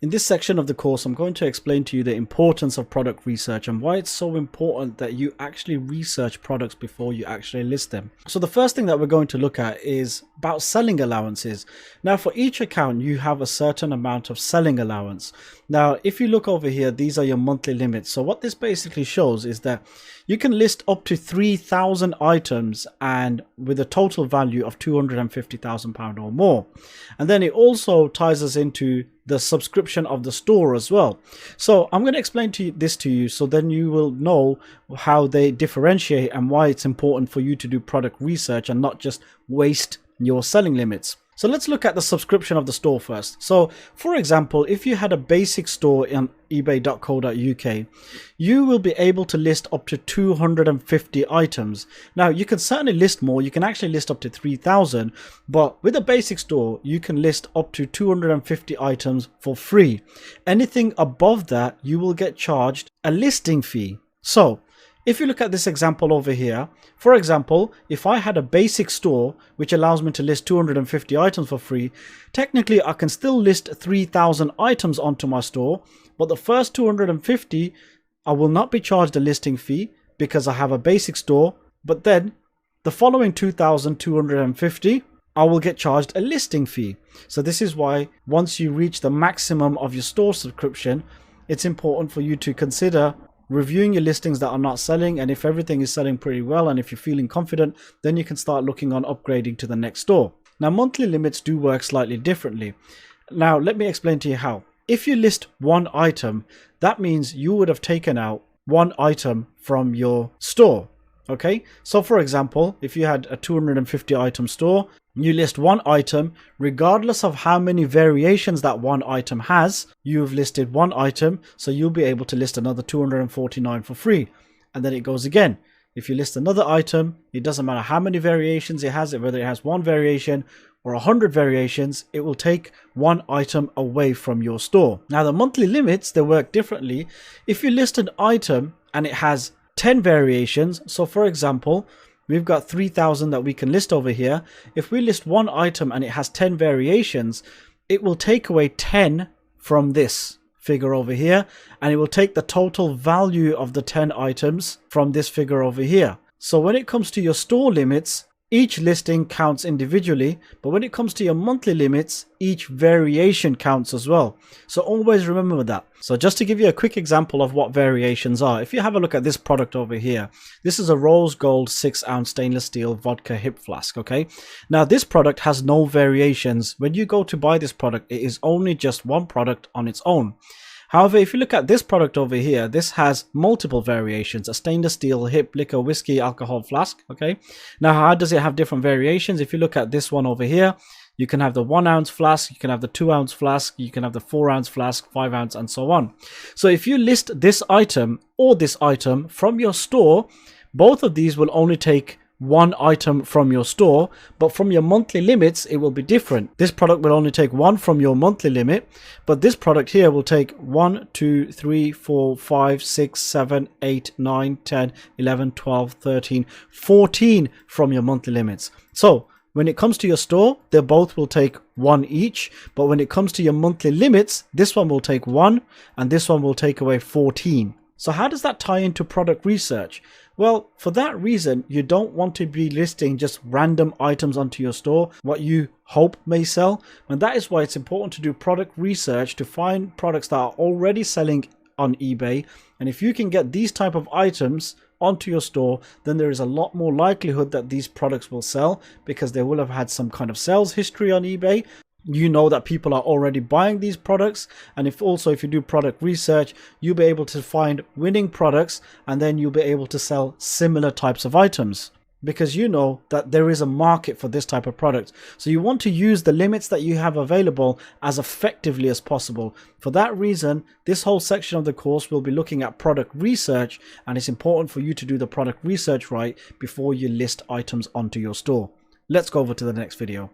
In this section of the course, I'm going to explain to you the importance of product research and why it's so important that you actually research products before you actually list them. So the first thing that we're going to look at is about selling allowances. Now, for each account, you have a certain amount of selling allowance. Now, if you look over here, these are your monthly limits. So what this basically shows is that you can list up to 3,000 items and with a total value of £250,000 or more. And then it also ties us into the subscription of the store as well. So I'm going to explain this to you so then you will know how they differentiate and why it's important for you to do product research and not just waste your selling limits. So let's look at the subscription of the store first. So for example, if you had a basic store in ebay.co.uk, you will be able to list up to 250 items. Now you can certainly list more, you can actually list up to 3,000, but with a basic store, you can list up to 250 items for free. Anything above that, you will get charged a listing fee. So if you look at this example over here, for example, if I had a basic store which allows me to list 250 items for free, technically I can still list 3,000 items onto my store, but the first 250 I will not be charged a listing fee because I have a basic store, but then the following 2,250 I will get charged a listing fee. So this is why once you reach the maximum of your store subscription, it's important for you to consider reviewing your listings that are not selling, and if everything is selling pretty well and if you're feeling confident, then you can start looking on upgrading to the next store. Now monthly limits do work slightly differently. Now let me explain to you how. If you list one item, that means you would have taken out one item from your store. Okay, so for example, if you had a 250 item store, you list one item, regardless of how many variations that one item has, you've listed one item, so you'll be able to list another 249 for free. And then it goes again. If you list another item, it doesn't matter how many variations it has, whether it has one variation or 100 variations, it will take one item away from your store. Now the monthly limits, they work differently. If you list an item and it has 10 variations, so for example, we've got 3,000 that we can list over here. If we list one item and it has 10 variations, it will take away 10 from this figure over here, and it will take the total value of the 10 items from this figure over here. So when it comes to your store limits, each listing counts individually, but when it comes to your monthly limits, each variation counts as well. So always remember that. So just to give you a quick example of what variations are, if you have a look at this product over here, this is a rose gold 6-ounce stainless steel vodka hip flask. Okay, now this product has no variations. When you go to buy this product, it is only just one product on its own. However, if you look at this product over here, this has multiple variations, a stainless steel hip liquor whiskey alcohol flask. Okay, now how does it have different variations? If you look at this one over here, you can have the 1-ounce flask, you can have the 2-ounce flask, you can have the 4-ounce flask, 5-ounce, and so on. So if you list this item or this item from your store, both of these will only take one item from your store, but from your monthly limits it will be different. This product will only take one from your monthly limit, but this product here will take 1 2 3 4 5 6 7 8 9 10 11 12 13 14 from your monthly limits. So when it comes to your store, they both will take one each, but when it comes to your monthly limits, this one will take one and this one will take away 14. So how does that tie into product research? Well, for that reason, you don't want to be listing just random items onto your store, what you hope may sell. And that is why it's important to do product research to find products that are already selling on eBay. And if you can get these type of items onto your store, then there is a lot more likelihood that these products will sell because they will have had some kind of sales history on eBay. You know that people are already buying these products, and if you do product research, you'll be able to find winning products, and then you'll be able to sell similar types of items because you know that there is a market for this type of product. So you want to use the limits that you have available as effectively as possible. For that reason, this whole section of the course will be looking at product research, and it's important for you to do the product research right before you list items onto your store. Let's go over to the next video.